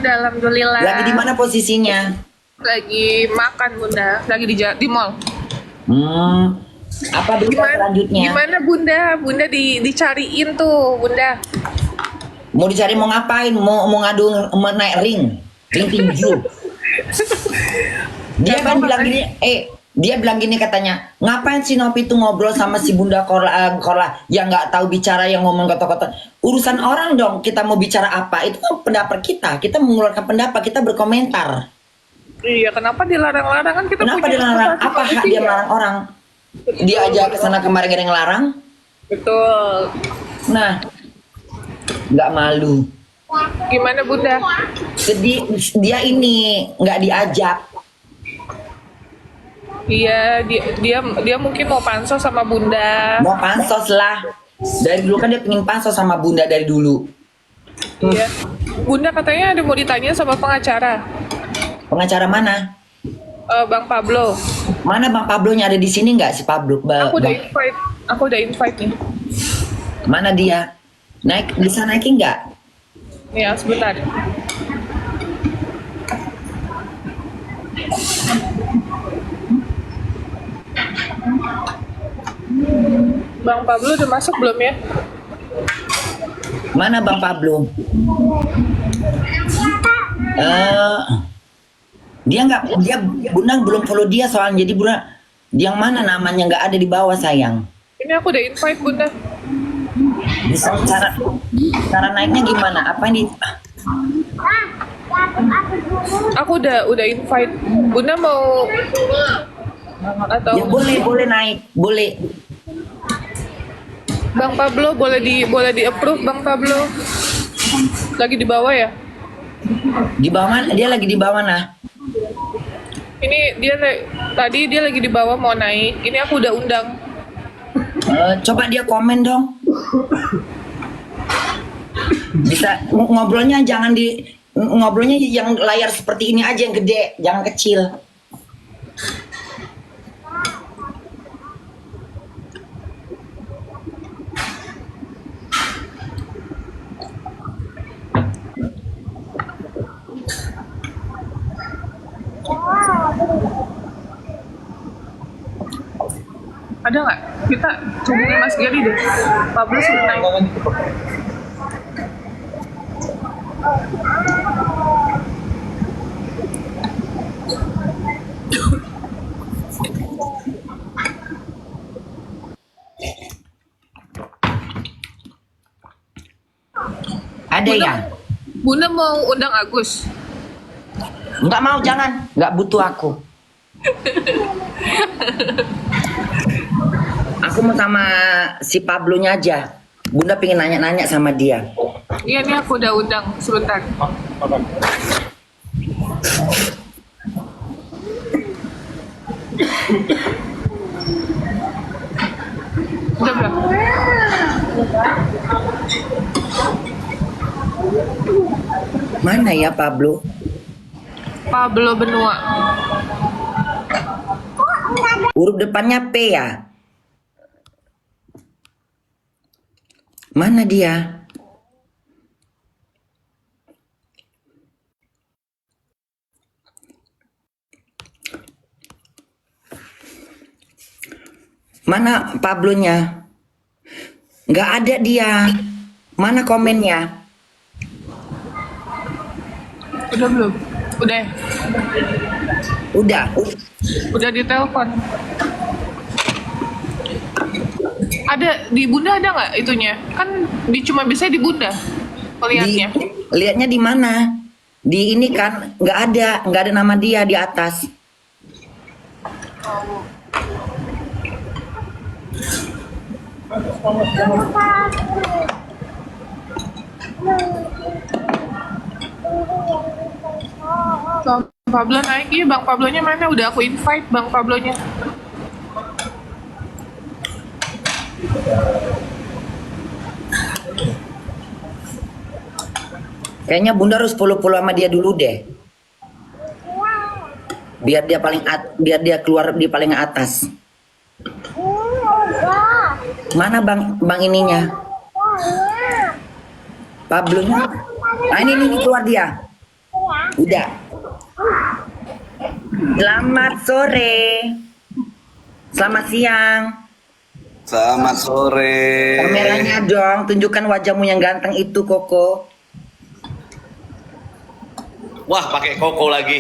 udah alhamdulillah. Lagi di mana posisinya? Lagi makan Bunda, lagi di mall. Apa berita selanjutnya? Gimana Bunda? Bunda dicariin tuh Bunda. Mau dicari mau ngapain? Mau ngadu mau naik ring tinju. Dia kan bilang gini, dia bilang gini katanya, ngapain si Novi itu ngobrol sama si Bunda Korla, yang nggak tahu bicara, yang ngomong kotor-kotor. Urusan orang dong, kita mau bicara apa? Itu kan pendapat kita mengeluarkan pendapat, kita berkomentar. Iya, kenapa dilarang-larang kan kita Kenapa punya dilarang? kesempatan Apa hak politik dia ya? melarang orang? Dia aja kesana kemarin ada yang ngelarang. Betul. Nah, nggak malu. Gimana Bunda? Jadi dia ini nggak diajak. Iya, dia mungkin mau pansos sama Bunda. Mau pansos lah. Dari dulu kan dia pengen pansos sama Bunda dari dulu. Iya. Bunda katanya ada mau ditanya sama pengacara. Pengacara mana? Bang Pablo. Mana Bang Pablonya, ada di sini nggak si Pablo? Aku udah invite nih. Mana dia? Bisa naikin nggak? Ya, sebentar. Bang Pablo udah masuk belum ya? Mana Bang Pablo? Dia Bunda belum follow dia soalnya, jadi Bunda yang mana namanya nggak ada di bawah sayang. Ini aku udah invite Bunda. Bisa cara naiknya gimana? Apa ini? Aku udah invite. Bunda mau atau Ya boleh naik, boleh. Bang Pablo boleh di approve Bang Pablo. Lagi di bawah ya? Di bawah mana? Dia lagi di bawah nah. Ini tadi dia lagi di bawah mau naik. Ini aku udah undang. Coba dia komen dong. Bisa ngobrolnya ngobrolnya yang layar seperti ini aja, yang gede, jangan kecil. Ada nggak? Kita hubungin Mas Gary deh. Pablo sudah naik. Ada ya? Bunda mau undang Agus. Nggak mau, jangan. Nggak butuh aku. Aku mau sama si Pablonya aja. Bunda pengen nanya-nanya sama dia. Iya nih aku udah undang sebentar. Udah belum? Mana ya Pablo? Pablo Benua. Huruf depannya P ya? Mana dia? Mana Pablonya? Nggak ada dia. Mana komennya? Udah belum? Udah. Udah. Udah ditelepon. Ada di Bunda ada nggak itunya? Kan cuma bisa di Bunda lihatnya. Lihatnya di mana? Di ini kan nggak ada nama dia di atas. Bang Pablo naik, iya Bang Pablonya mana? Udah aku invite Bang Pablonya. Kayaknya Bunda harus follow sama dia dulu deh. Biar dia keluar di paling atas. Mana bang ininya? Pablonya. Nah ini keluar dia. Udah. Selamat sore. Selamat siang. Selamat sore. Kameranya dong, tunjukkan wajahmu yang ganteng itu, Koko. Wah, pakai koko lagi.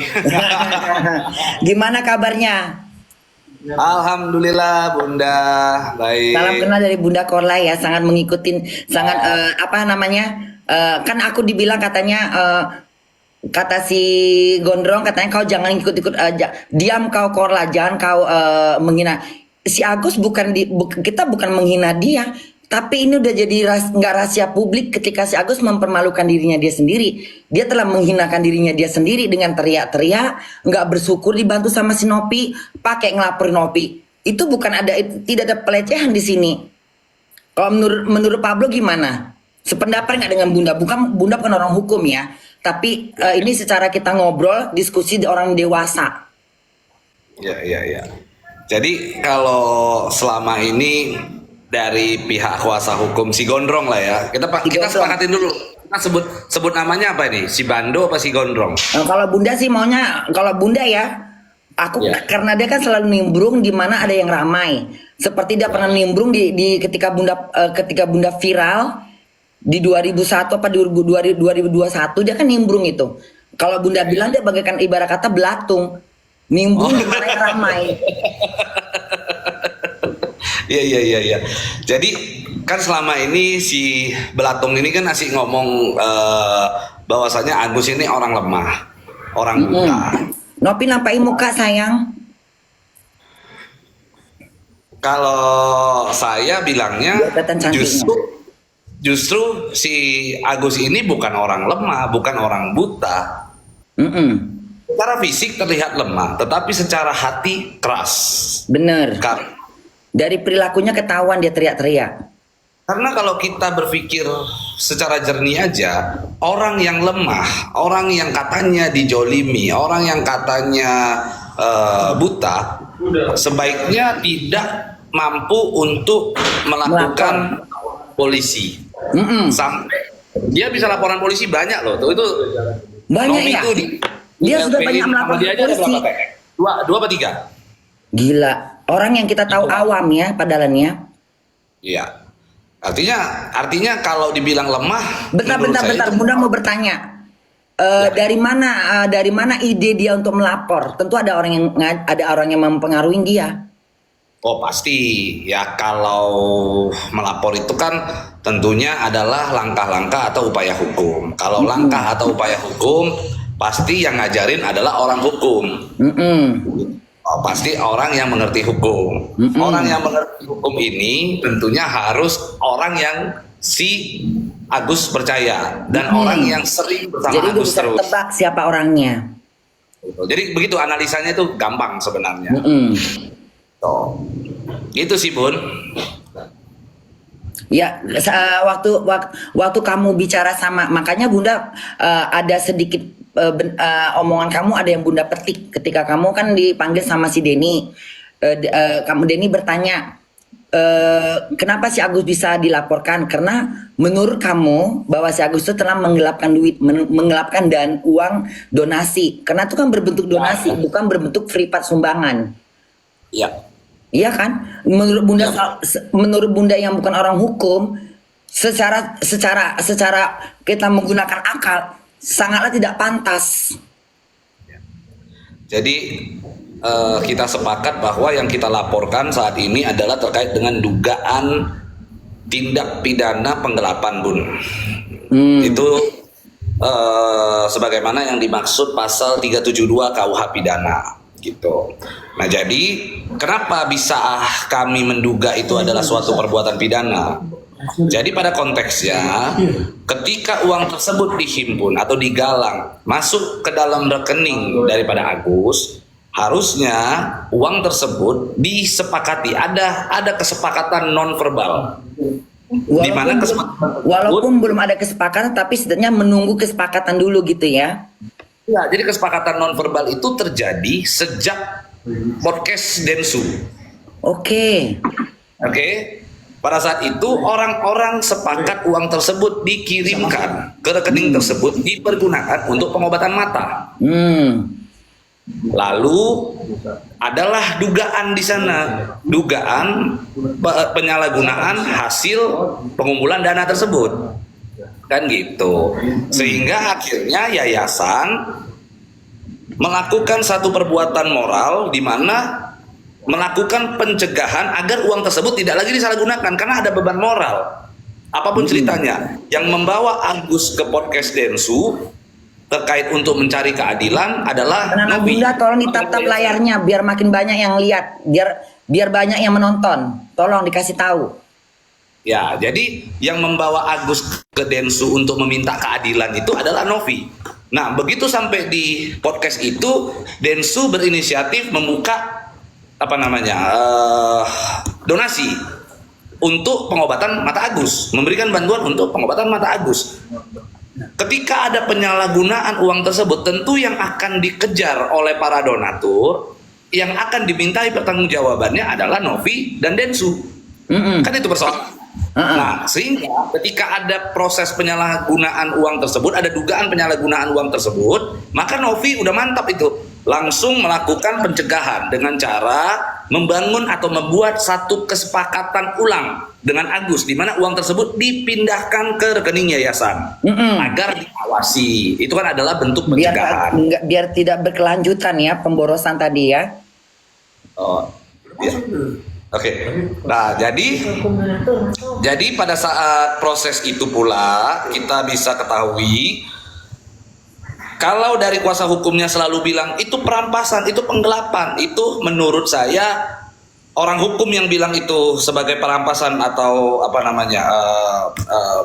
Gimana kabarnya? Alhamdulillah, Bunda. Baik. Salam kenal dari Bunda Korla ya, sangat mengikutin, sangat apa namanya? Kan aku dibilang katanya kata si Gondrong katanya kau jangan ikut-ikut aja. Diam kau Korla, jangan kau menghina. Si Agus kita bukan menghina dia, tapi ini udah jadi nggak rahasia publik ketika si Agus mempermalukan dirinya dia sendiri. Dia telah menghinakan dirinya dia sendiri dengan teriak-teriak, nggak bersyukur dibantu sama si Nopi, pakai ngelapor Nopi. Itu tidak ada pelecehan di sini. Kalau menurut Pablo gimana? Sependapat nggak dengan Bunda? Bunda bukan orang hukum ya, tapi ini secara kita ngobrol, diskusi di orang dewasa. Ya. Jadi kalau selama ini dari pihak kuasa hukum si Gondrong lah ya, kita sepakatin dulu. Kita sebut namanya apa nih? Si Bando apa si Gondrong? Kalau Bunda sih maunya, kalau Bunda ya, aku karena dia kan selalu nimbrung di mana ada yang ramai. Seperti dia pernah nimbrung di ketika Bunda viral di 2001 apa 2021 dia kan nimbrung itu. Kalau Bunda bilang dia bagaikan ibarat kata belatung, nimbrung di mana yang ramai. Iya. Jadi kan selama ini si Belatung ini kan asik ngomong bahwasanya Agus ini orang lemah, orang buta. Nopi nampain muka sayang. Kalau saya bilangnya justru si Agus ini bukan orang lemah, bukan orang buta. Secara fisik terlihat lemah, tetapi secara hati keras. Bener. Dari perilakunya ketahuan dia teriak-teriak. Karena kalau kita berpikir secara jernih aja, orang yang lemah, orang yang katanya dijolimi, orang yang katanya buta, sebaiknya tidak mampu untuk melakukan polisi. Sampai dia bisa laporan polisi banyak loh. Itu banyak ya. Dia sudah banyak melaporkan polisi. Dua apa tiga? Gila. Orang yang kita tahu awam ya padahalnya. Iya. Artinya kalau dibilang lemah. Bentar. Bunda mau bertanya. Dari mana ide dia untuk melapor? Tentu ada orang yang mempengaruhi dia. Oh pasti ya, kalau melapor itu kan tentunya adalah langkah-langkah atau upaya hukum. Kalau langkah atau upaya hukum pasti yang ngajarin adalah orang hukum. Oh, pasti orang yang mengerti hukum. Orang yang mengerti hukum ini tentunya harus orang yang si Agus percaya dan orang yang sering bersama jadi Agus bisa terus. Tebak siapa orangnya. Jadi begitu analisanya itu gampang sebenarnya. Itu sih Bun. Ya, waktu kamu bicara sama, makanya Bunda ada sedikit omongan kamu ada yang Bunda petik ketika kamu kan dipanggil sama si Denny. Denny bertanya, kenapa si Agus bisa dilaporkan? Karena menurut kamu bahwa si Agus itu telah menggelapkan duit, menggelapkan dan uang donasi. Karena itu kan berbentuk donasi, bukan berbentuk free part sumbangan. Iya. Iya kan? Menurut Bunda yang bukan orang hukum, secara kita menggunakan akal sangatlah tidak pantas. Jadi kita sepakat bahwa yang kita laporkan saat ini adalah terkait dengan dugaan tindak pidana penggelapan Bun. Itu sebagaimana yang dimaksud pasal 372 KUH pidana gitu. Nah jadi kenapa bisa kami menduga itu adalah suatu perbuatan pidana? Jadi pada konteksnya ketika uang tersebut dihimpun atau digalang masuk ke dalam rekening daripada Agus, harusnya uang tersebut disepakati, ada kesepakatan non verbal. Walaupun belum ada kesepakatan, tapi setidaknya menunggu kesepakatan dulu gitu ya. Ya, jadi kesepakatan non verbal itu terjadi sejak podcast Densu. Oke. pada saat itu orang-orang sepakat uang tersebut dikirimkan ke rekening tersebut dipergunakan untuk pengobatan mata. Lalu adalah dugaan di sana, dugaan penyalahgunaan hasil pengumpulan dana tersebut, kan gitu. Sehingga akhirnya yayasan melakukan satu perbuatan moral di mana melakukan pencegahan agar uang tersebut tidak lagi disalahgunakan karena ada beban moral. Apapun ceritanya, yang membawa Agus ke podcast Densu terkait untuk mencari keadilan adalah Karena Novi. Bunda tolong ditap-tap layarnya biar makin banyak yang lihat, biar banyak yang menonton. Tolong dikasih tahu. Ya, jadi yang membawa Agus ke Densu untuk meminta keadilan itu adalah Novi. Nah, begitu sampai di podcast itu, Densu berinisiatif membuka donasi untuk pengobatan mata Agus, memberikan bantuan untuk pengobatan mata Agus. Ketika ada penyalahgunaan uang tersebut, tentu yang akan dikejar oleh para donatur, yang akan dimintai pertanggungjawabannya adalah Novi dan Densu. Kan itu persoalan. Nah, sehingga ketika ada proses penyalahgunaan uang tersebut, ada dugaan penyalahgunaan uang tersebut, maka Novi udah mantap itu, langsung melakukan pencegahan dengan cara membangun atau membuat satu kesepakatan ulang dengan Agus, di mana uang tersebut dipindahkan ke rekening yayasan agar diawasi. Itu kan adalah bentuk pencegahan. Biar tidak berkelanjutan ya pemborosan tadi ya. Oh, ya. Oke. Nah, jadi pada saat proses itu pula kita bisa ketahui kalau dari kuasa hukumnya selalu bilang itu perampasan, itu penggelapan, itu menurut saya orang hukum yang bilang itu sebagai perampasan atau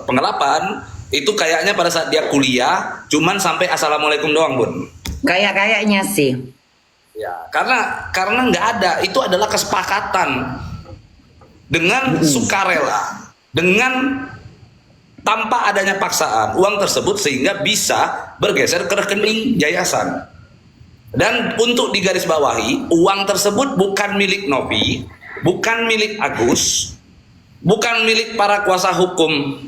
penggelapan itu kayaknya pada saat dia kuliah cuman sampai assalamualaikum doang, Bun. Kayaknya sih. Ya, karena nggak ada, itu adalah kesepakatan dengan sukarela, dengan tanpa adanya paksaan uang tersebut sehingga bisa bergeser ke rekening yayasan. Dan untuk digarisbawahi, uang tersebut bukan milik Novi, bukan milik Agus, bukan milik para kuasa hukum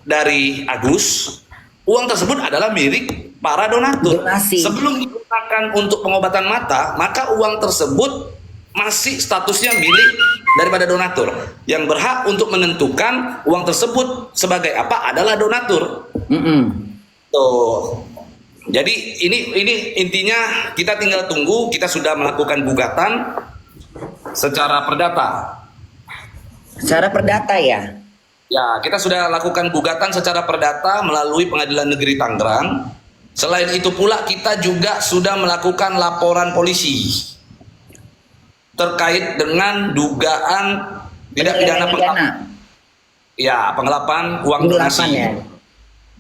dari Agus. Uang tersebut adalah milik para donatur. Donasi. Sebelum digunakan untuk pengobatan mata, maka uang tersebut masih statusnya milik daripada donatur. Yang berhak untuk menentukan uang tersebut sebagai apa adalah donatur. Tuh. Jadi ini intinya kita tinggal tunggu. Kita sudah melakukan gugatan secara perdata. Secara perdata ya. Ya, kita sudah lakukan gugatan secara perdata melalui Pengadilan Negeri Tangerang. Selain itu pula kita juga sudah melakukan laporan polisi terkait dengan dugaan tidak pidana penggelapan uang donasi. Ya.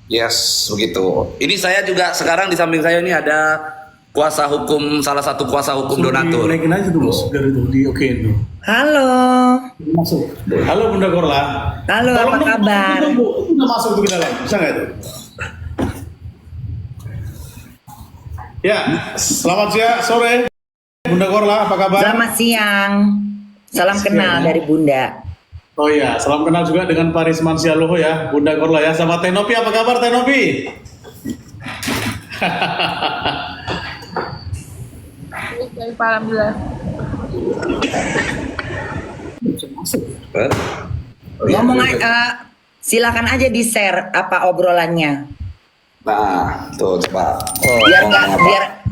Yes, begitu. Ini saya juga sekarang di samping saya ini ada kuasa hukum, salah satu kuasa hukum donatur. Naikin aja dulu biar itu di okein tuh. Halo. Masuk. Halo Bunda Korla. Halo, apa kabar? Itu udah masuk tuh ke dalam. Bisa nggak itu? Ya, selamat siang, sore. Bunda Korla, apa kabar? Selamat siang. Salam kenal dari Bunda. Oh iya, salam kenal juga dengan Pak Risman Sialoho ya, Bunda Korla ya. Sama Tenopi, apa kabar Tenopi? Alhamdulillah. Ngomong aja, silakan aja di share apa obrolannya. Nah, tuh coba.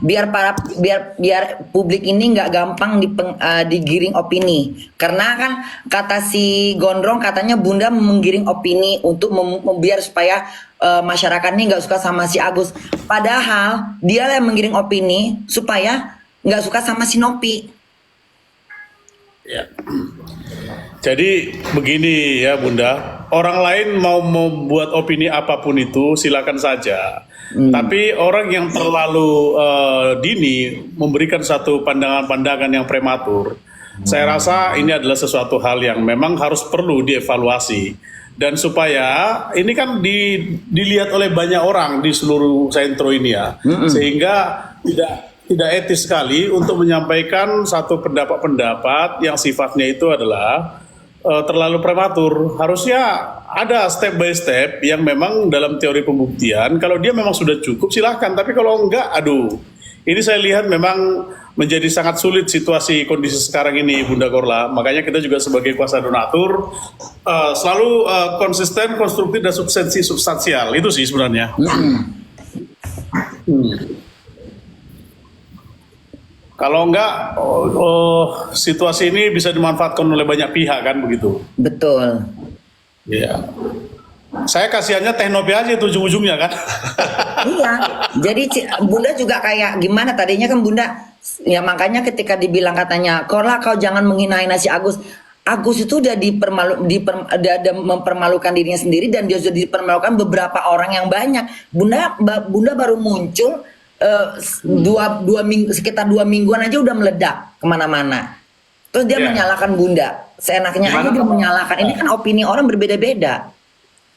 Biar publik ini nggak gampang digiring opini. Karena kan kata si Gondrong katanya Bunda menggiring opini untuk biar supaya masyarakat ini nggak suka sama si Agus. Padahal dia yang menggiring opini supaya nggak suka sama si Nopi. Ya. Jadi begini ya Bunda, orang lain mau membuat opini apapun itu silakan saja. Tapi orang yang terlalu dini memberikan satu pandangan-pandangan yang prematur, saya rasa ini adalah sesuatu hal yang memang harus perlu dievaluasi. Dan supaya ini kan dilihat oleh banyak orang di seluruh sentro ini ya, sehingga tidak etis sekali untuk menyampaikan satu pendapat-pendapat yang sifatnya itu adalah terlalu prematur. Harusnya ada step by step yang memang dalam teori pembuktian. Kalau dia memang sudah cukup silahkan. Tapi kalau enggak, aduh. Ini saya lihat memang menjadi sangat sulit situasi kondisi sekarang ini, Bunda Korla. Makanya kita juga sebagai kuasa donatur selalu konsisten, konstruktif, dan substansial. Itu sih sebenarnya. Kalau enggak, situasi ini bisa dimanfaatkan oleh banyak pihak kan begitu. Betul. Iya. Saya kasihannya Teknopi aja itu ujung-ujungnya kan. Iya. Jadi Bunda juga kayak gimana tadinya kan Bunda ya makanya ketika dibilang katanya Korla kau jangan menghina-hina si Agus. Agus itu udah udah mempermalukan dirinya sendiri dan dia sudah dipermalukan beberapa orang yang banyak. Bunda baru muncul sekitar 2 mingguan aja udah meledak kemana-mana. Terus dia menyalahkan Bunda. Seenaknya aja dia menyalahkan. Ini kan opini orang berbeda-beda.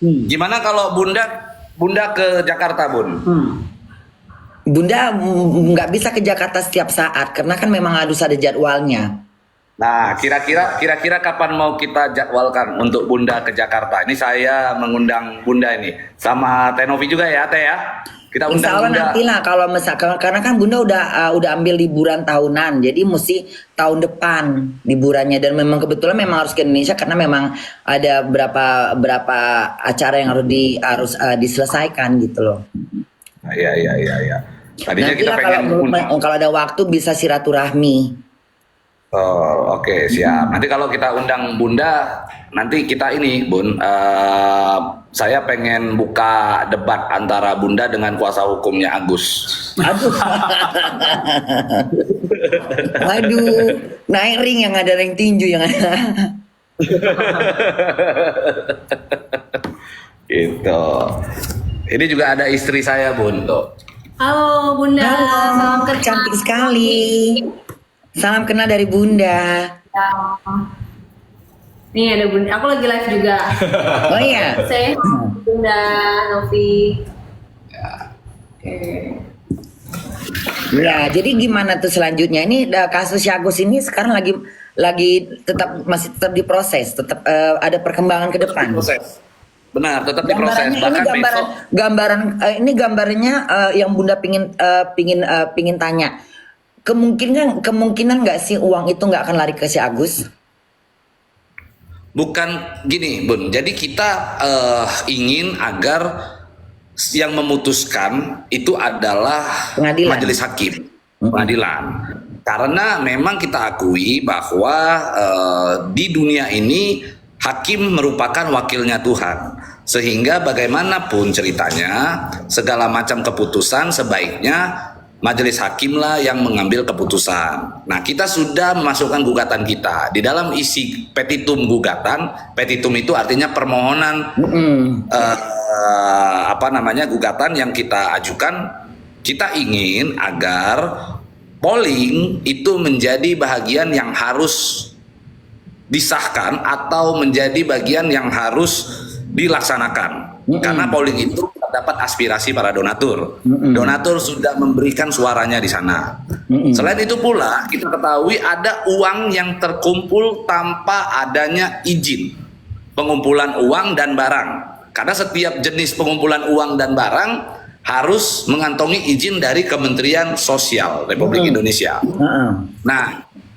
Gimana kalau Bunda ke Jakarta, Bun? Bunda nggak bisa ke Jakarta setiap saat karena kan memang harus ada jadwalnya. Nah, kira-kira kapan mau kita jadwalkan untuk Bunda ke Jakarta? Ini saya mengundang Bunda ini sama Tenovi juga ya, Teh ya. Kita undang Insya Allah Bunda. nantilah kalau misalkan karena kan Bunda udah ambil liburan tahunan, jadi mesti tahun depan liburannya dan memang kebetulan memang harus ke Indonesia karena memang ada berapa acara yang harus diselesaikan gitu loh. Iya. Tadinya kita Nantilah kalau ada waktu bisa silaturahmi. Oh, oke, siap. Nanti kalau kita undang Bunda, nanti kita ini, Bun, saya pengen buka debat antara Bunda dengan kuasa hukumnya Agus. Aduh, naik ring yang ada ring tinju yang ada. Gitu. Ini juga ada istri saya, Bun, tuh. Halo Bunda, salam kenal. Cantik sekali. Salam kenal dari Bunda. Nih ada Bunda, aku lagi live juga. Oh iya. Saya Bunda Novi. Oke. Ya, jadi gimana tuh selanjutnya? Ini kasus Agus ini sekarang lagi masih tetap diproses, tetap ada perkembangan ke depan. Proses. Benar, tetap diproses. Gambarannya Bahkan ini gambarnya yang Bunda pingin tanya. Kemungkinan nggak sih uang itu nggak akan lari ke si Agus? bukan gini, Bun. Jadi kita ingin agar yang memutuskan itu adalah Pengadilan. majelis hakim, pengadilan. Karena memang kita akui bahwa di dunia ini hakim merupakan wakilnya Tuhan. Sehingga bagaimanapun ceritanya, segala macam keputusan sebaiknya majelis hakimlah yang mengambil keputusan. Nah, kita sudah memasukkan gugatan kita di dalam isi petitum gugatan. Petitum itu artinya permohonan gugatan yang kita ajukan. Kita ingin agar polling itu menjadi bagian yang harus disahkan atau menjadi bagian yang harus dilaksanakan. Karena polling itu dapat aspirasi para donatur. Donatur sudah memberikan suaranya di sana. Selain itu pula kita ketahui ada uang yang terkumpul tanpa adanya izin pengumpulan uang dan barang. Karena setiap jenis pengumpulan uang dan barang harus mengantongi izin dari Kementerian Sosial Republik Indonesia. Nah,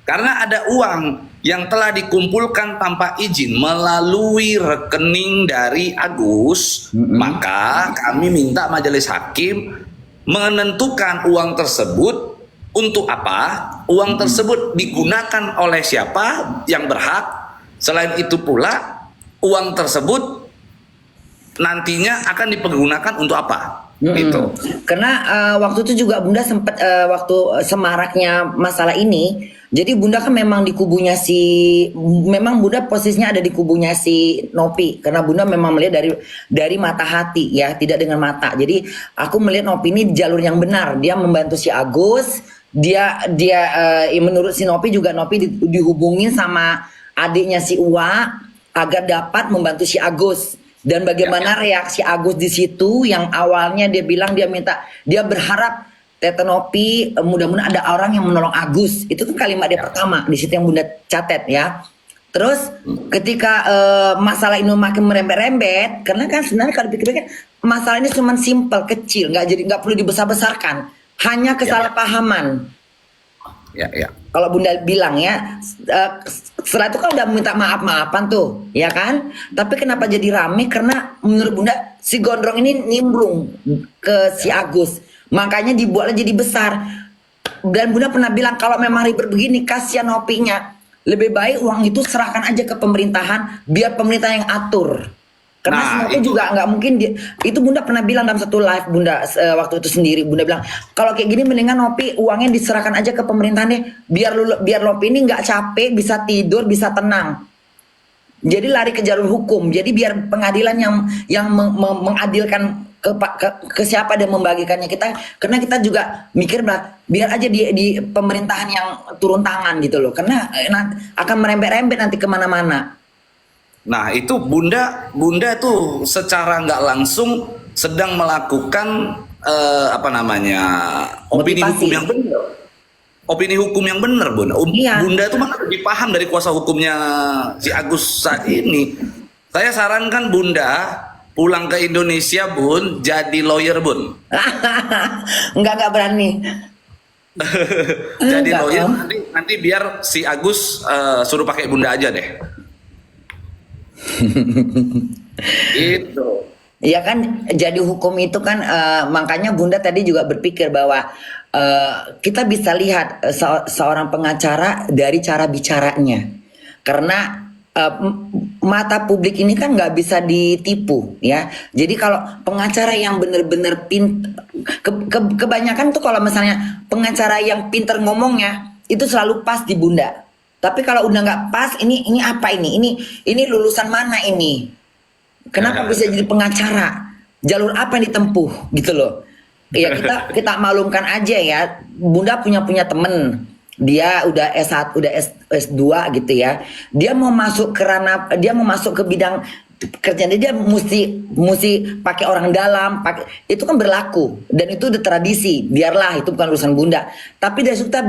karena ada uang yang telah dikumpulkan tanpa izin melalui rekening dari Agus, maka kami minta majelis hakim menentukan uang tersebut untuk apa, uang tersebut digunakan oleh siapa yang berhak. Selain itu pula uang tersebut nantinya akan dipergunakan untuk apa. Gitu. Karena waktu itu juga Bunda sempat waktu semaraknya masalah ini, jadi Bunda kan memang di kubunya memang Bunda posisinya ada di kubunya si Nopi, karena Bunda memang melihat dari mata hati ya, tidak dengan mata. Jadi aku melihat Nopi ini di jalur yang benar, dia membantu si Agus, dia menurut si Nopi juga Nopi dihubungin sama adiknya si Uwa agar dapat membantu si Agus. Dan bagaimana reaksi Agus di situ yang awalnya dia bilang dia berharap Tete Nopi mudah-mudahan ada orang yang menolong Agus. Itu kan kalimat dia pertama di situ yang Bunda catat ya. Terus ketika masalah ini makin merembet-rembet, karena kan sebenarnya kalau dipikir-pikir masalah ini cuma simpel, kecil, nggak perlu dibesar-besarkan, hanya kesalahpahaman. Ya, ya. Kalau Bunda bilang ya, setelah itu kan udah minta maaf-maafan tuh, ya kan? Tapi kenapa jadi rame? Karena menurut Bunda si Gondrong ini nimbrung ke si Agus, makanya dibuatnya jadi besar. Dan Bunda pernah bilang kalau memang ribet begini, kasihan Nopinya. Lebih baik uang itu serahkan aja ke pemerintahan, biar pemerintah yang atur. Karena Nah, semua itu juga nggak mungkin. Itu Bunda pernah bilang dalam satu live Bunda waktu itu sendiri. Bunda bilang kalau kayak gini mendingan Nopi uangnya diserahkan aja ke pemerintahan deh, biar Nopi ini nggak capek, bisa tidur, bisa tenang. Jadi lari ke jalur hukum. Jadi biar pengadilan yang mengadilkan ke siapa dan membagikannya kita, karena kita juga mikir biar aja di pemerintahan yang turun tangan gitu loh, karena akan merembet-rembet nanti kemana-mana. Nah itu Bunda tuh secara nggak langsung sedang melakukan opini Motivasi. hukum yang benar. Opini hukum yang benar, Bunda. Iya. Bunda itu malah lebih paham dari kuasa hukumnya si Agus saat ini. Saya sarankan Bunda pulang ke Indonesia, Bun, jadi lawyer, Bun. Nggak berani. Jadi Enggak, lawyer Om. nanti biar si Agus suruh pakai Bunda aja deh. Gitu. Ya kan, jadi hukum itu kan makanya Bunda tadi juga berpikir bahwa kita bisa lihat seorang pengacara dari cara bicaranya, karena mata publik ini kan nggak bisa ditipu ya. Jadi kalau pengacara yang benar-benar kebanyakan tuh kalau misalnya pengacara yang pinter ngomongnya itu selalu pas di Bunda. Tapi kalau udah nggak pas, ini apa ini lulusan mana ini? Kenapa bisa jadi pengacara? Jalur apa yang ditempuh gitu loh? Ya kita maklumkan aja ya. Bunda punya temen, dia udah S1, udah S2 gitu ya. Dia mau masuk ke bidang kerjaan dia mesti pakai orang dalam, itu kan berlaku dan itu udah tradisi. Biarlah itu bukan urusan Bunda. Tapi dari situ kita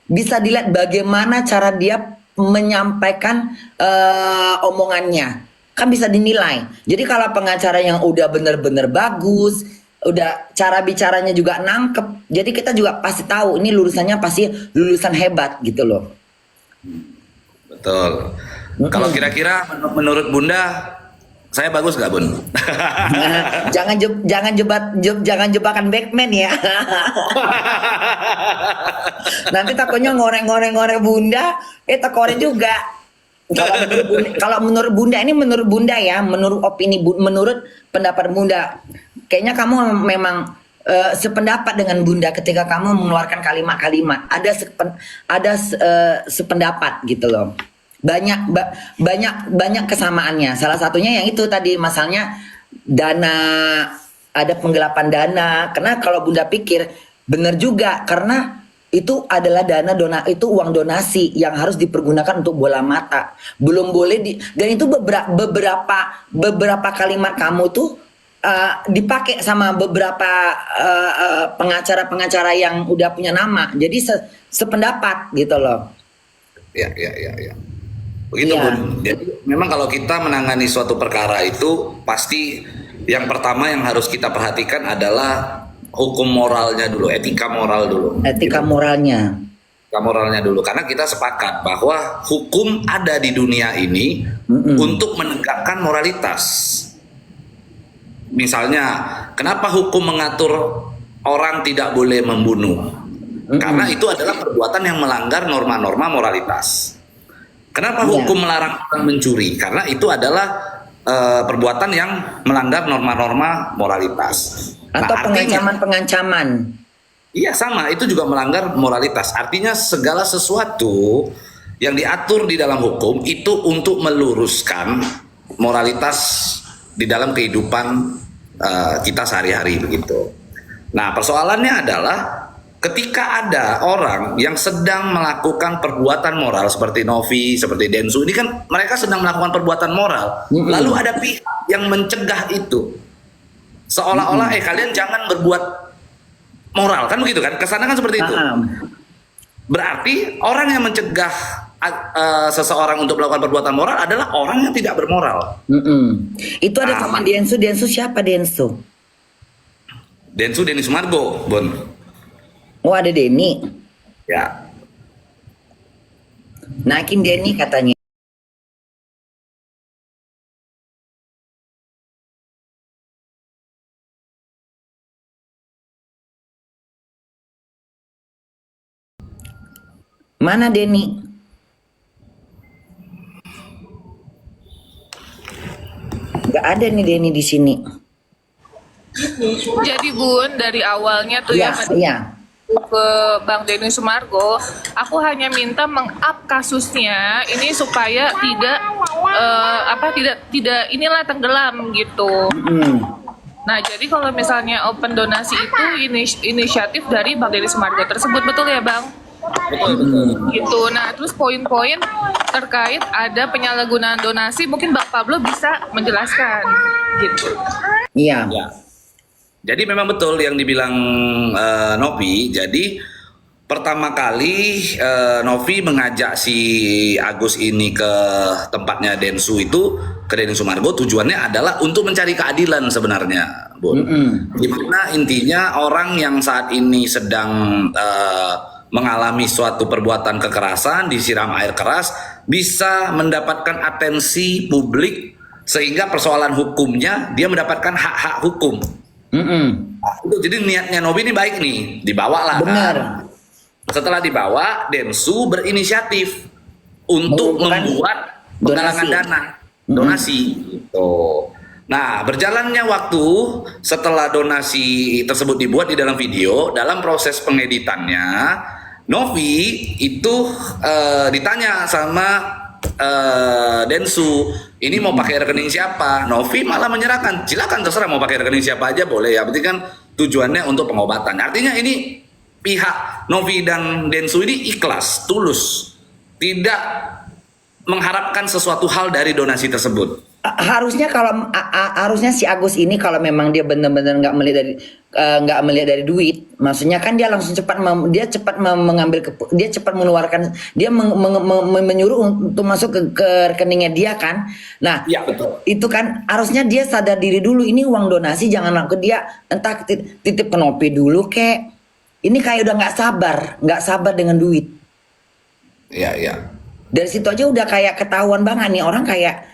bisa dilihat bagaimana cara dia menyampaikan omongannya. Kan bisa dinilai. Jadi kalau pengacara yang udah bener-bener bagus, udah cara bicaranya juga nangkep, jadi kita juga pasti tahu ini lulusannya pasti lulusan hebat gitu loh. Betul. Kalau kira-kira menurut Bunda, saya bagus nggak, Bun? jangan jebakan Batman ya. Nanti takutnya ngoreng Bunda, tekorin juga. Kalau menurut Bunda ini menurut Bunda ya, menurut pendapat Bunda, kayaknya kamu memang sependapat dengan Bunda ketika kamu mengeluarkan kalimat-kalimat. Ada sependapat gitu loh. Banyak kesamaannya. Salah satunya yang itu tadi masalahnya dana, ada penggelapan dana. Karena kalau Bunda pikir benar juga, karena itu adalah itu uang donasi yang harus dipergunakan untuk bola mata. Belum boleh dan itu beberapa kalimat kamu tuh dipakai sama beberapa pengacara yang udah punya nama. Jadi sependapat gitu loh. Ya. Begitu, Ya. Bun. Jadi memang kalau kita menangani suatu perkara itu pasti yang pertama yang harus kita perhatikan adalah hukum moralnya dulu, etika moral dulu. Etika moralnya. Etika moralnya dulu, karena kita sepakat bahwa hukum ada di dunia ini untuk menegakkan moralitas. Misalnya, kenapa hukum mengatur orang tidak boleh membunuh? Karena itu adalah perbuatan yang melanggar norma-norma moralitas. Kenapa hukum melarang orang mencuri? Karena itu adalah perbuatan yang melanggar norma-norma moralitas. Atau pengancaman. Iya sama, itu juga melanggar moralitas. Artinya segala sesuatu yang diatur di dalam hukum itu untuk meluruskan moralitas di dalam kehidupan kita sehari-hari begitu. Nah persoalannya adalah ketika ada orang yang sedang melakukan perbuatan moral seperti Novi, seperti Densu, ini kan mereka sedang melakukan perbuatan moral. Lalu ada pihak yang mencegah itu. Seolah-olah kalian jangan berbuat moral, kan begitu kan? Kesannya kan seperti itu. Berarti orang yang mencegah seseorang untuk melakukan perbuatan moral adalah orang yang tidak bermoral. Itu ada sama Densu. Densu siapa Densu? Denny Sumargo, Bon. Oh ada Denny. Ya. Naikin Denny katanya. Mana Denny? Gak ada nih Denny di sini. Jadi Bun, dari awalnya tuh Iya, ya iya. ke Bang Denny Sumargo, aku hanya minta meng-up kasusnya ini supaya tidak inilah tenggelam gitu. Nah, jadi kalau misalnya open donasi itu inisiatif dari Bang Denny Sumargo tersebut, betul ya Bang? Betul. Gitu. Nah, terus poin-poin terkait ada penyalahgunaan donasi, mungkin Bang Pablo bisa menjelaskan gitu. Iya. Ya. Jadi memang betul yang dibilang Novi. Jadi pertama kali Novi mengajak si Agus ini ke tempatnya Densu itu, ke Denny Sumargo, tujuannya adalah untuk mencari keadilan sebenarnya, Bun. Dimana intinya orang yang saat ini sedang mengalami suatu perbuatan kekerasan, disiram air keras, bisa mendapatkan atensi publik sehingga persoalan hukumnya dia mendapatkan hak-hak hukum. Nah, itu jadi niatnya Novi ini baik nih, dibawa lah. Benar. Kan? Setelah dibawa, Densu berinisiatif untuk membuat penggalangan dana, donasi. Gitu. Nah, berjalannya waktu setelah donasi tersebut dibuat di dalam video, dalam proses pengeditannya, Novi itu ditanya sama Densu, ini mau pakai rekening siapa? Novi malah menyerahkan, silakan terserah mau pakai rekening siapa aja boleh ya, berarti kan tujuannya untuk pengobatan. Artinya ini pihak Novi dan Densu ini ikhlas, tulus, tidak mengharapkan sesuatu hal dari donasi tersebut. Harusnya kalau harusnya si Agus ini kalau memang dia benar-benar nggak melihat dari duit, maksudnya kan dia langsung dia cepat mengeluarkan, dia menyuruh untuk masuk ke rekeningnya dia kan. Nah, Ya, betul. itu kan harusnya dia sadar diri dulu, ini uang donasi jangan ke dia, entah titip ke Nopi dulu kek. Ini kayak udah nggak sabar dengan duit. Ya, ya. Dari situ aja udah kayak ketahuan banget nih orang kayak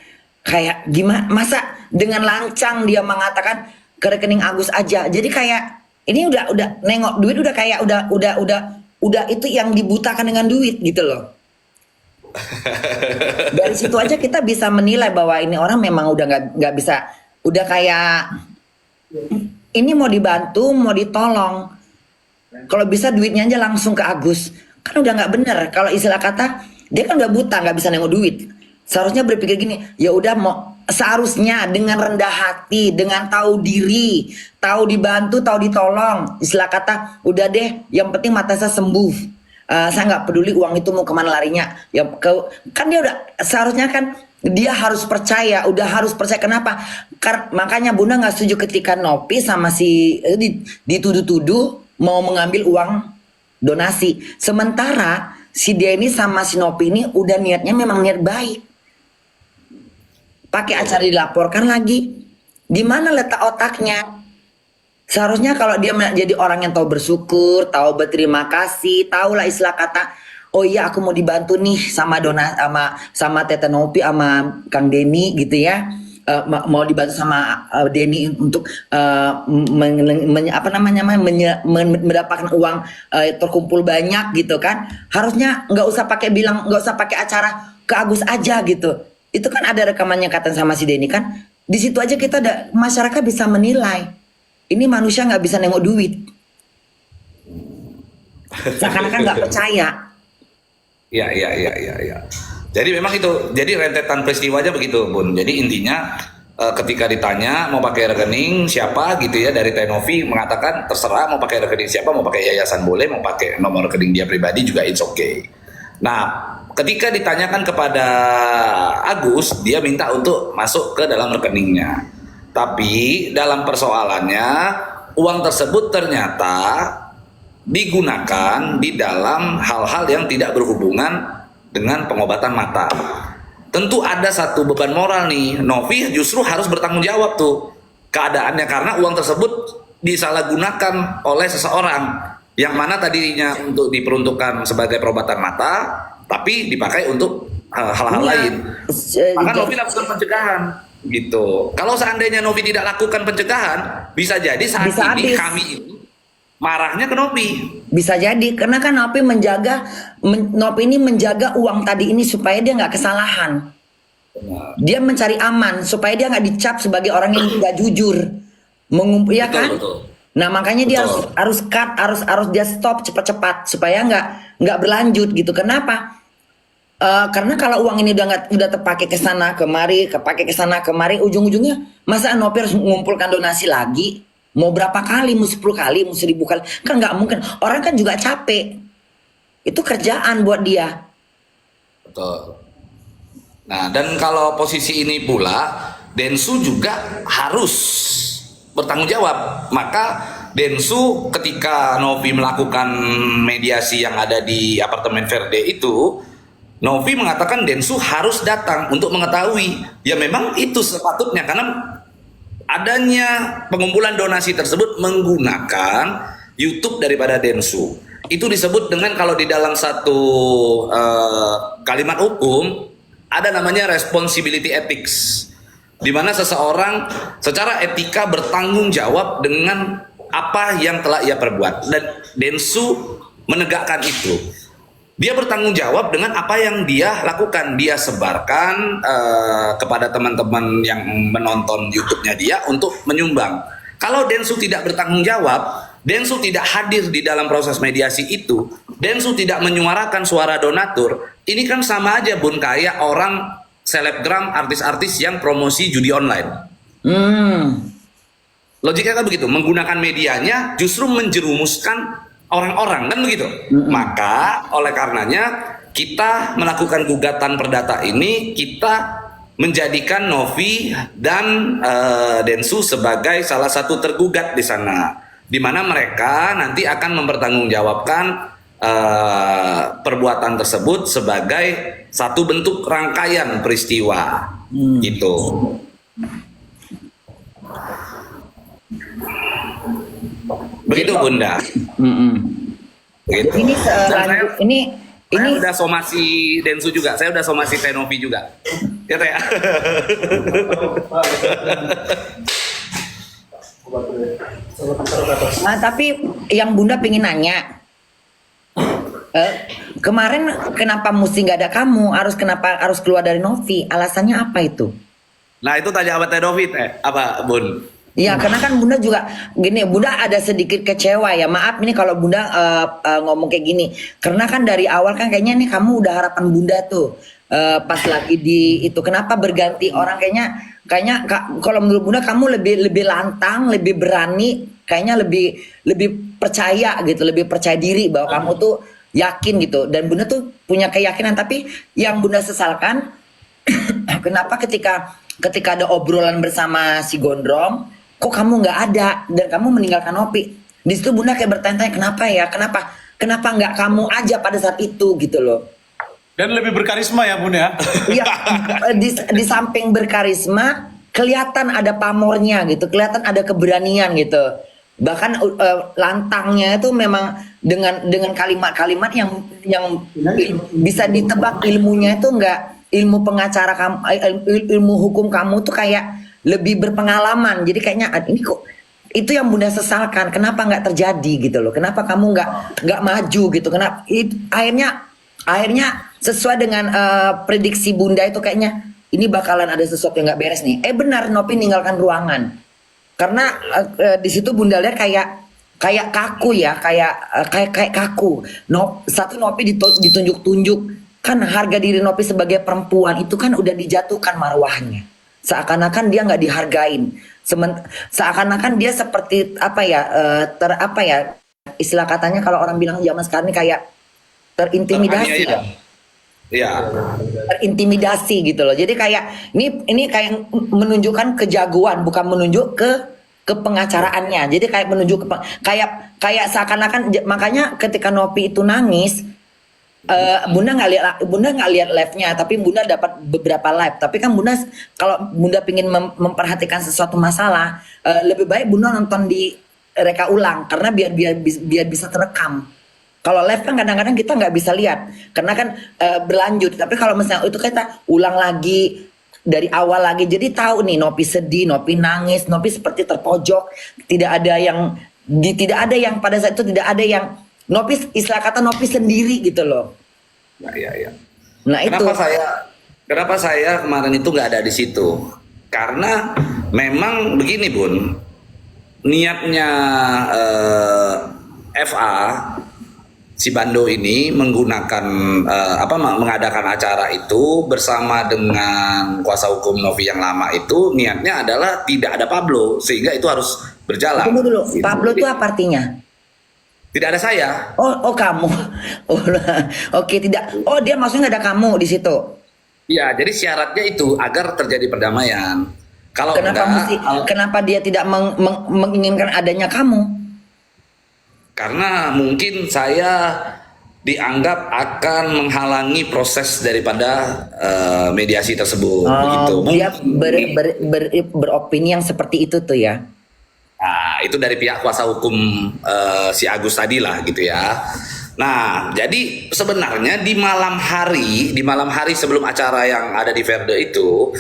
gimana, masa dengan lancang dia mengatakan ke rekening Agus aja. Jadi kayak ini udah nengok duit udah kayak udah itu yang dibutakan dengan duit gitu loh. Dari situ aja kita bisa menilai bahwa ini orang memang udah nggak bisa, udah kayak ini mau dibantu, mau ditolong. Kalau bisa duitnya aja langsung ke Agus. Kan udah nggak bener. Kalau istilah kata, dia kan udah buta, nggak bisa nengok duit. Seharusnya berpikir gini, ya udah seharusnya dengan rendah hati, dengan tahu diri, tahu dibantu, tahu ditolong. Istilah kata, udah deh, yang penting mata saya sembuh. Saya nggak peduli uang itu mau kemana larinya. Ya kan dia udah seharusnya kan dia harus percaya, udah harus percaya. Kenapa? Makanya Bunda nggak setuju ketika Nopi sama si dituduh-tuduh mau mengambil uang donasi. Sementara si Denny sama si Nopi ini udah niatnya memang niat baik. Pakai acara dilaporkan lagi. Di mana letak otaknya? Seharusnya kalau dia jadi orang yang tahu bersyukur, tahu berterima kasih, tahulah istilah kata, oh iya aku mau dibantu nih sama sama Tete Nopi sama Kang Denny gitu ya. Mau dibantu sama Denny untuk mendapatkan uang terkumpul banyak gitu kan. Harusnya nggak usah pakai acara ke Agus aja gitu. Itu kan ada rekamannya kata sama si Denny kan. Di situ aja kita masyarakat bisa menilai. Ini manusia nggak bisa nengok duit. Seakan-akan nggak percaya. Ya. Jadi memang itu, jadi rentetan peristiwanya begitu, Bun. Jadi intinya ketika ditanya mau pakai rekening siapa gitu ya, dari Tenovi mengatakan terserah mau pakai rekening siapa, mau pakai yayasan boleh, mau pakai nomor rekening dia pribadi juga it's okay. Nah, ketika ditanyakan kepada Agus, dia minta untuk masuk ke dalam rekeningnya. Tapi dalam persoalannya uang tersebut ternyata digunakan di dalam hal-hal yang tidak berhubungan dengan pengobatan mata. Tentu ada satu beban moral nih. Novi justru harus bertanggung jawab tuh keadaannya karena uang tersebut disalahgunakan oleh seseorang yang mana tadinya untuk diperuntukkan sebagai pengobatan mata tapi dipakai untuk hal-hal Iya. lain. Maka Novi lakukan pencegahan gitu. Kalau seandainya Novi tidak lakukan pencegahan, bisa jadi saat Bisa ini habis. kami ini marahnya ke Novi. Bisa jadi karena kan Nopi Nopi ini menjaga uang tadi ini supaya dia nggak kesalahan. Dia mencari aman supaya dia nggak dicap sebagai orang yang tidak jujur, ya Betul, kan? betul. Nah makanya dia Betul. harus cut, harus dia stop cepat-cepat supaya nggak berlanjut gitu. Kenapa? Karena kalau uang ini udah terpakai ke sana kemari, kepake ke sana kemari, ujung-ujungnya masa Nopi harus mengumpulkan donasi lagi? Mau berapa kali? Mau 10 kali? Mau 1000 kali? Kan nggak mungkin. Orang kan juga capek. Itu kerjaan buat dia. Betul. Nah, dan kalau posisi ini pula, Densu juga harus bertanggung jawab. Maka Densu ketika Novi melakukan mediasi yang ada di apartemen Verde itu, Novi mengatakan Densu harus datang untuk mengetahui. Ya memang itu sepatutnya karena adanya pengumpulan donasi tersebut menggunakan YouTube daripada Densu. Itu disebut dengan kalau di dalam satu kalimat hukum ada namanya responsibility ethics, di mana seseorang secara etika bertanggung jawab dengan apa yang telah ia perbuat, dan Densu menegakkan itu. Dia bertanggung jawab dengan apa yang dia lakukan. Dia sebarkan kepada teman-teman yang menonton YouTube-nya dia untuk menyumbang. Kalau Densu tidak bertanggung jawab, Densu tidak hadir di dalam proses mediasi itu, Densu tidak menyuarakan suara donatur, ini kan sama aja Bun kayak orang selebgram, artis-artis yang promosi judi online. Logiknya kan begitu, menggunakan medianya justru menjerumuskan orang-orang, kan begitu. Maka oleh karenanya kita melakukan gugatan perdata ini, kita menjadikan Novi dan Densu sebagai salah satu tergugat di sana, di mana mereka nanti akan mempertanggungjawabkan perbuatan tersebut sebagai satu bentuk rangkaian peristiwa, gitu. Begitu Bunda. Begitu. Ini ini Saya udah somasi Densu juga, saya udah somasi Tenovi juga. Ya Teh. Nah, tapi yang Bunda pengen nanya, kemarin kenapa mesti nggak ada kamu? Kenapa harus keluar dari Novi? Alasannya apa itu? Nah itu tanya apa Tenovi apa Bun? Ya karena kan Bunda juga gini, Bunda ada sedikit kecewa ya. Maaf ini kalau Bunda ngomong kayak gini, karena kan dari awal kan kayaknya nih kamu udah harapan Bunda tuh pas lagi di itu. Kenapa berganti orang? Kayaknya kalau menurut Bunda kamu lebih lantang, lebih berani, kayaknya lebih percaya gitu, lebih percaya diri bahwa kamu tuh yakin gitu. Dan Bunda tuh punya keyakinan. Tapi yang Bunda sesalkan, kenapa ketika ada obrolan bersama si Gondrong, kok kamu nggak ada dan kamu meninggalkan Nopi? Di situ Bunda kayak bertanya-tanya kenapa ya? Kenapa nggak kamu aja pada saat itu gitu loh? Dan lebih berkarisma ya Bun ya. Iya, di samping berkarisma, kelihatan ada pamornya gitu, kelihatan ada keberanian gitu. Bahkan lantangnya itu memang dengan kalimat-kalimat yang bisa ditebak ilmunya itu enggak, ilmu pengacara kamu, ilmu hukum kamu tuh kayak lebih berpengalaman. Jadi kayaknya ini kok itu yang Bunda sesalkan, kenapa nggak terjadi gitu loh? Kenapa kamu nggak maju gitu? Kenapa akhirnya sesuai dengan prediksi Bunda itu kayaknya ini bakalan ada sesuatu yang nggak beres nih. Benar, Nopi meninggalkan ruangan karena di situ Bunda lihat kayak kaku ya, kayak kaku. Nopi ditunjuk-tunjuk, kan harga diri Nopi sebagai perempuan itu kan udah dijatuhkan marwahnya. Seakan-akan dia nggak dihargain. Seakan-akan dia seperti istilah katanya kalau orang bilang zaman sekarang ini kayak terintimidasi. Iya. Terintimidasi gitu loh. Jadi kayak ini kayak menunjukkan kejagoan, bukan menunjuk ke pengacaraannya. Jadi kayak menunjuk kayak seakan-akan, makanya ketika Nopi itu nangis, Bunda nggak lihat live-nya, tapi Bunda dapat beberapa live. Tapi kan Bunda, kalau Bunda pingin memperhatikan sesuatu masalah, lebih baik Bunda nonton di reka ulang, karena biar bisa terekam. Kalau live kan kadang-kadang kita nggak bisa lihat, karena kan berlanjut. Tapi kalau misalnya itu kita ulang lagi dari awal lagi, jadi tahu nih Nopi sedih, Nopi nangis, Nopi seperti terpojok, tidak ada yang pada saat itu tidak ada yang Nopi, istilah kata Nopi sendiri gitu loh. Ya. Nah itu. Kenapa saya kemarin itu nggak ada di situ? Karena memang begini Bun, niatnya FA si Bando ini menggunakan mengadakan acara itu bersama dengan kuasa hukum Novi yang lama itu, niatnya adalah tidak ada Pablo, sehingga itu harus berjalan. Tunggu dulu, Gitu. Pablo itu apa artinya? Tidak ada saya. Oh kamu. Oke, tidak. Oh, dia maksudnya nggak ada kamu di situ. Ya, jadi syaratnya itu agar terjadi perdamaian. Kalau Kenapa dia tidak menginginkan adanya kamu? Karena mungkin saya dianggap akan menghalangi proses daripada mediasi tersebut. Begitu. Dia beropini yang seperti itu tuh ya. Nah, itu dari pihak kuasa hukum si Agus tadi lah gitu ya. Nah, jadi sebenarnya di malam hari sebelum acara yang ada di Verde itu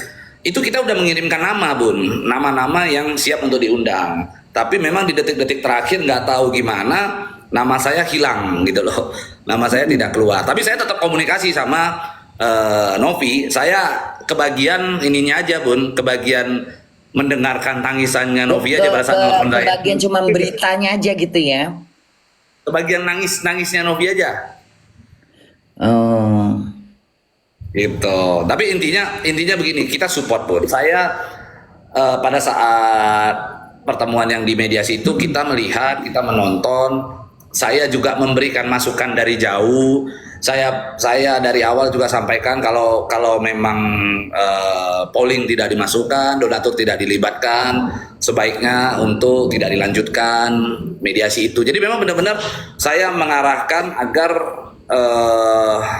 kita udah mengirimkan nama Bun, nama-nama yang siap untuk diundang. Tapi memang di detik-detik terakhir nggak tahu gimana nama saya hilang gitu loh. Nama saya tidak keluar. Tapi saya tetap komunikasi sama Novi. Saya kebagian ininya aja Bun, kebagian mendengarkan tangisannya Novi aja pada saat nelfon saya. Kebagian cuma beritanya aja gitu ya. Kebagian nangisnya Novi aja. Oh. Gitu. Tapi intinya begini, kita support Bun. Saya pada saat pertemuan yang di mediasi itu kita melihat, kita menonton. Saya juga memberikan masukan dari jauh. Saya dari awal juga sampaikan kalau memang polling tidak dimasukkan, donatur tidak dilibatkan, sebaiknya untuk tidak dilanjutkan mediasi itu. Jadi memang benar-benar saya mengarahkan agar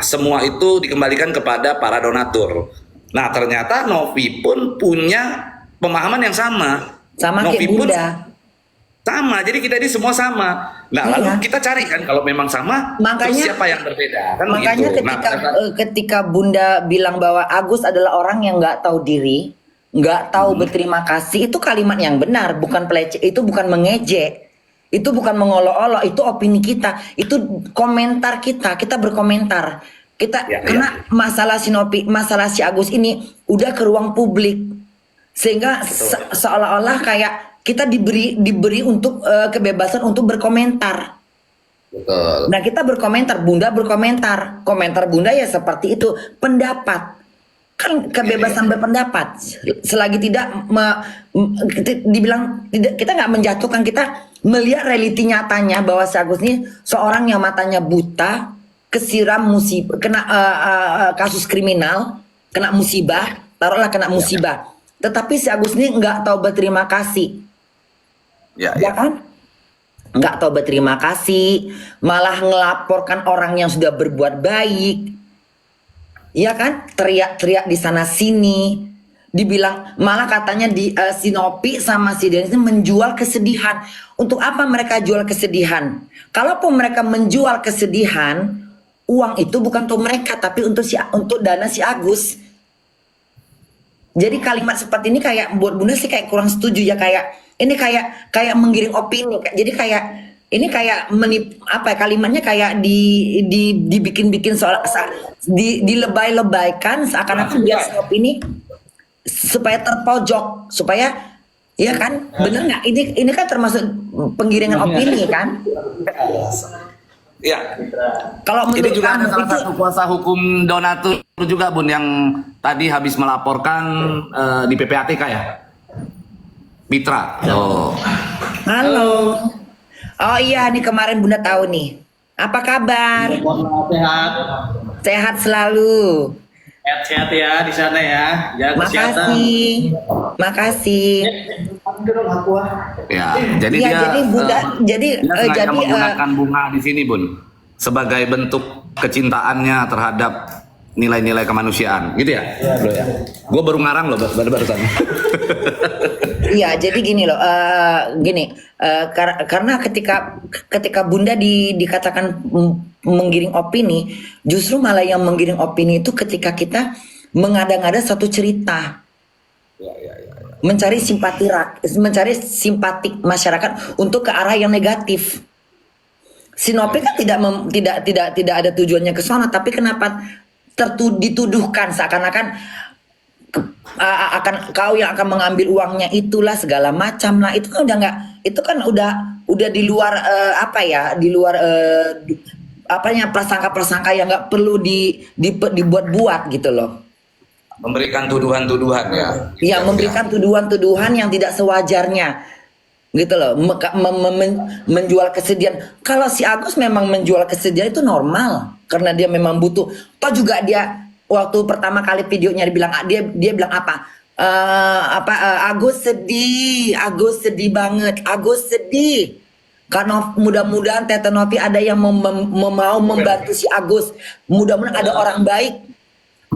semua itu dikembalikan kepada para donatur. Nah, ternyata Novi pun punya pemahaman yang sama. Sama Novi kayak Bunda. Sama, jadi kita ini semua sama. Nah, Iya. lalu kita cari kan kalau memang sama, terus siapa yang berbeda kan Makanya begitu. ketika Bunda bilang bahwa Agus adalah orang yang nggak tahu diri, nggak tahu berterima kasih, itu kalimat yang benar, bukan pelece, itu bukan mengejek, itu bukan mengolok-olok, itu opini kita, itu komentar kita berkomentar. Karena masalah masalah si Agus ini udah ke ruang publik, sehingga seolah-olah kayak kita diberi untuk kebebasan untuk berkomentar. Betul. Nah, kita berkomentar, Bunda berkomentar. Komentar Bunda ya seperti itu, pendapat. Kan kebebasan berpendapat. Selagi tidak dibilang tidak, kita nggak menjatuhkan, kita melihat realiti nyatanya bahwa si Agus ini seorang yang matanya buta, kesiram musibah, kena kasus kriminal, kena musibah, taruhlah kena musibah. Tetapi si Agus ini nggak tahu berterima kasih. Ya kan? Nggak tahu berterima kasih, malah ngelaporkan orang yang sudah berbuat baik. Ya kan? Teriak-teriak di sana sini. Dibilang malah katanya si Nopi sama si Dennis ini menjual kesedihan. Untuk apa mereka jual kesedihan? Kalaupun mereka menjual kesedihan, uang itu bukan untuk mereka tapi untuk dana si Agus. Jadi kalimat seperti ini kayak buat Bunda sih kayak kurang setuju ya, kayak ini kayak menggiring opini. Jadi kayak ini kayak kalimatnya kayak dibikin-bikin soal dilebay-lebaykan seakan-akan biar si opini supaya terpojok, supaya ya kan, bener nggak? Ini kan termasuk penggiringan opini kan? Ya. Kalau Ini menurut juga ada kamu salah itu satu kuasa hukum donatur juga Bun yang tadi habis melaporkan di PPATK ya. Mitra. Oh. halo. Oh iya, nih kemarin Bunda tahu nih. Apa kabar? Sehat. Sehat selalu. Sehat-sehat ya di sana ya. Jaga kesehatan. Makasih. Ya, jadi Iya, dia jadi Bunda, dia sengaja jadi menggunakan bunga di sini Bun. sebagai bentuk kecintaannya terhadap nilai-nilai kemanusiaan, gitu ya? Bro ya. Gue baru ngarang loh barusan. Iya, jadi gini loh, karena ketika Bunda dikatakan menggiring opini, justru malah yang menggiring opini itu ketika kita mengada-ngada suatu cerita, mencari mencari simpatik masyarakat untuk ke arah yang negatif. Sinopi kan tidak ada tujuannya ke sana, tapi kenapa dituduhkan seakan-akan akan kau yang akan mengambil uangnya itulah segala macam lah, itu kan udah nggak, itu kan udah di luar prasangka-prasangka yang nggak perlu dibuat-buat gitu loh. Memberikan tuduhan-tuduhan ya. Iya, memberikan tuduhan-tuduhan yang tidak sewajarnya gitu loh. Menjual kesedihan. Kalau si Agus memang menjual kesedihan itu normal karena dia memang butuh. Toh juga dia waktu pertama kali videonya dia bilang apa? Agus sedih banget, Agus sedih. Karena mudah-mudahan Tete Novi ada yang mau membantu si Agus. Mudah-mudahan ada orang baik.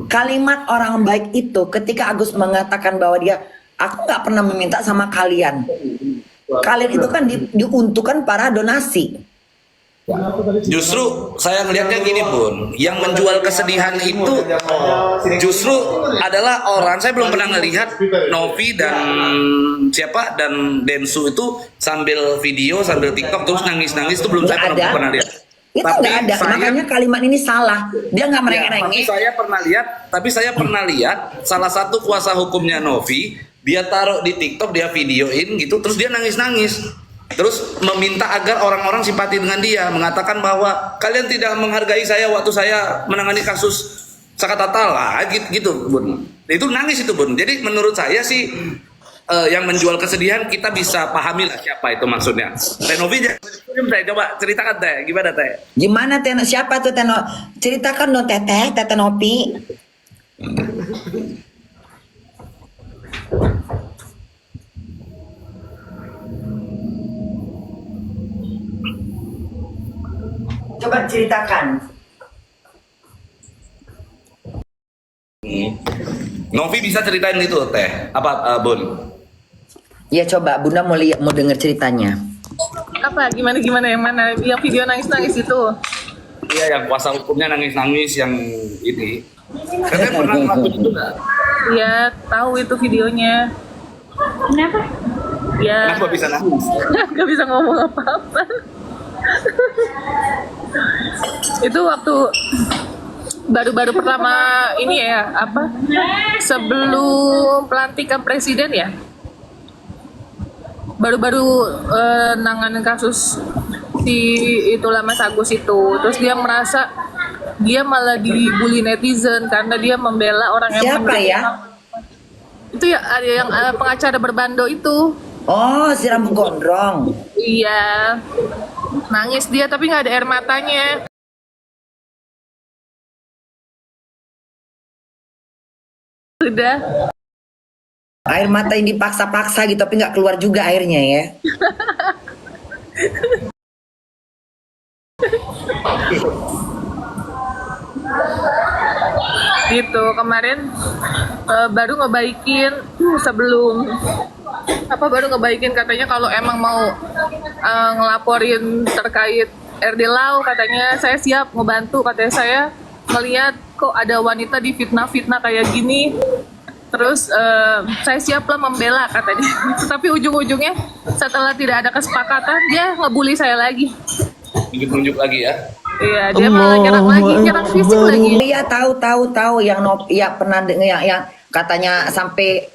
Kalimat orang baik itu ketika Agus mengatakan bahwa aku nggak pernah meminta sama kalian. Kalian itu kan diuntukkan para donasi. Justru saya ngelihatnya gini Bun, yang menjual kesedihan itu justru adalah orang, saya belum pernah ngelihat Novi dan Densu itu sambil video, sambil TikTok terus nangis-nangis itu belum saya pernah lihat. Itu nggak ada, makanya kalimat ini salah. Dia nggak merengek-rengek. Tapi saya pernah lihat salah satu kuasa hukumnya Novi, dia taruh di TikTok, dia videoin gitu, terus dia nangis-nangis. Terus meminta agar orang-orang simpati dengan dia, mengatakan bahwa kalian tidak menghargai saya waktu saya menangani kasus Sakatatal lah, gitu Bun. Itu nangis itu Bun. Jadi menurut saya sih yang menjual kesedihan kita bisa pahami lah siapa itu maksudnya. Teh Novi, coba ceritakan Teh, gimana Teh? Gimana Teh? Siapa tuh Teh? Ceritakan dong Teh Novi. Coba ceritakan. Novi bisa ceritain itu Teh, apa Bun? Ya coba, Bunda mau dengar ceritanya. Apa? Gimana yang mana? Yang video nangis-nangis itu? Iya, yang kuasa hukumnya nangis-nangis yang ini. Katanya pernah ngelakuin itu nggak? Iya, tahu itu videonya. Kenapa? Ya. Kenapa bisa nangis? Gak bisa ngomong apa-apa. Itu waktu baru-baru pertama ini ya, sebelum pelantikan presiden ya, baru-baru nanganin kasus si itulah Mas Agus itu. Terus dia merasa dia malah dibully netizen karena dia membela orang yang Siapa ya? Itu ya, ada yang pengacara berbando itu. Oh, si rambut gondrong. Iya, nangis dia tapi nggak ada air matanya. Sudah. Air mata yang dipaksa-paksa gitu, tapi nggak keluar juga airnya ya. Gitu, kemarin baru ngebaikin baru ngebaikin katanya kalau emang mau ngelaporin terkait RD Lau, katanya saya siap ngebantu, katanya saya melihat kok ada wanita di fitnah kayak gini, terus saya siap lah membela katanya. Tapi ujung-ujungnya setelah tidak ada kesepakatan dia ngebully saya lagi. Tunjuk lagi ya. Iya, dia malah nyerang fisik lagi. Iya, tahu yang pernah dengar yang katanya sampai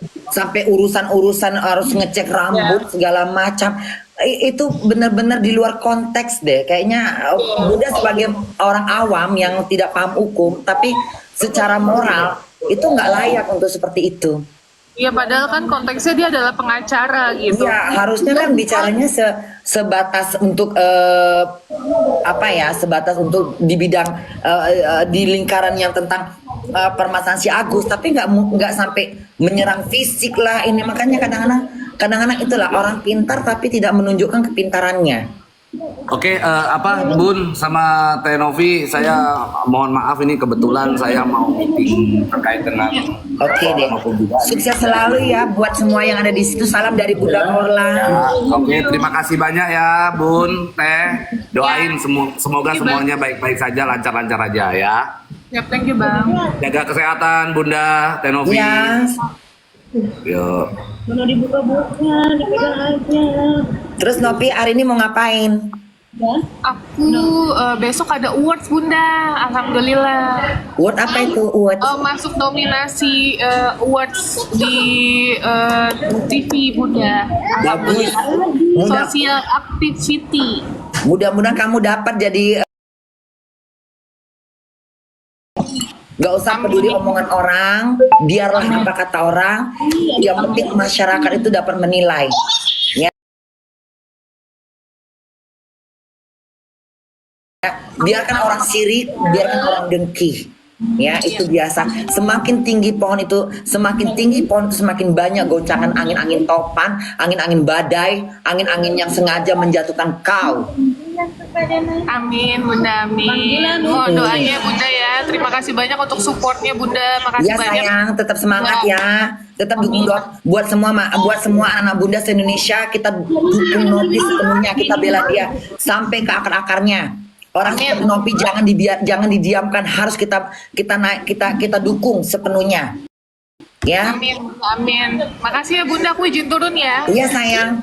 urusan harus ngecek rambut segala macam. Itu benar-benar di luar konteks deh. Kayaknya Bunda sebagai orang awam yang tidak paham hukum, tapi secara moral itu nggak layak untuk seperti itu. Iya, padahal kan konteksnya dia adalah pengacara gitu. Iya, harusnya kan bicaranya sebatas untuk sebatas untuk di bidang di lingkaran yang tentang permasalahan si Agus, tapi nggak sampai menyerang fisik lah ini. Makanya kadang-kadang itulah orang pintar tapi tidak menunjukkan kepintarannya. Oke, apa Bun sama Teh Novi, saya mohon maaf ini kebetulan saya mau meeting terkait dengan Oke deh. maupun juga. Sukses selalu ya buat semua yang ada di situ. Salam dari Bunda Korla. Ya, oke, terima kasih banyak ya Bun, Teh. Doain semoga semuanya baik-baik saja, lancar-lancar aja ya. Yap, thank you Bang. Jaga kesehatan Bunda, Teh Novi. Ya. Yuk. Mana dibuka-buka, dipegang aja. Terus Nopi hari ini mau ngapain? Aku besok ada awards Bunda, alhamdulillah. Word apa itu? Word. Masuk nominasi awards di TV Bunda. Bagus. Mudah, Social activity. mudah-mudahan kamu dapat jadi gak usah peduli omongan orang, biarlah apa kata orang. Yang penting masyarakat itu dapat menilai. Ya. Biarkan orang sirik, biarkan orang dengki. Ya, itu biasa. Semakin tinggi pohon itu, semakin banyak goncangan angin-angin topan, angin-angin badai, angin-angin yang sengaja menjatuhkan kau. Amin Bunda, amin. Mohon doanya Bunda ya. Terima kasih banyak untuk supportnya Bunda. Makasih Ya banyak. sayang, tetap semangat ya. Tetap dukung buat semua anak bunda se-Indonesia, kita dukung Nopi sepenuhnya, kita bela dia sampai ke akar-akarnya. Orang seperti Nopi jangan didiamkan, harus kita dukung sepenuhnya. Ya. Amin, amin. Makasih ya Bunda, aku izin turun ya. Iya sayang.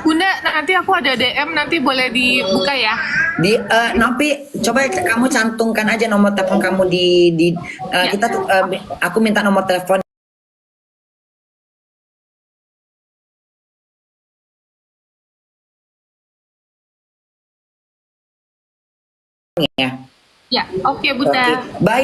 Bunda, nanti aku ada DM, nanti boleh dibuka ya. Di Nopi, coba kamu cantumkan aja nomor telepon kamu di kita tuh aku minta nomor telepon ya. Ya, oke Bunda. Oke. Bye.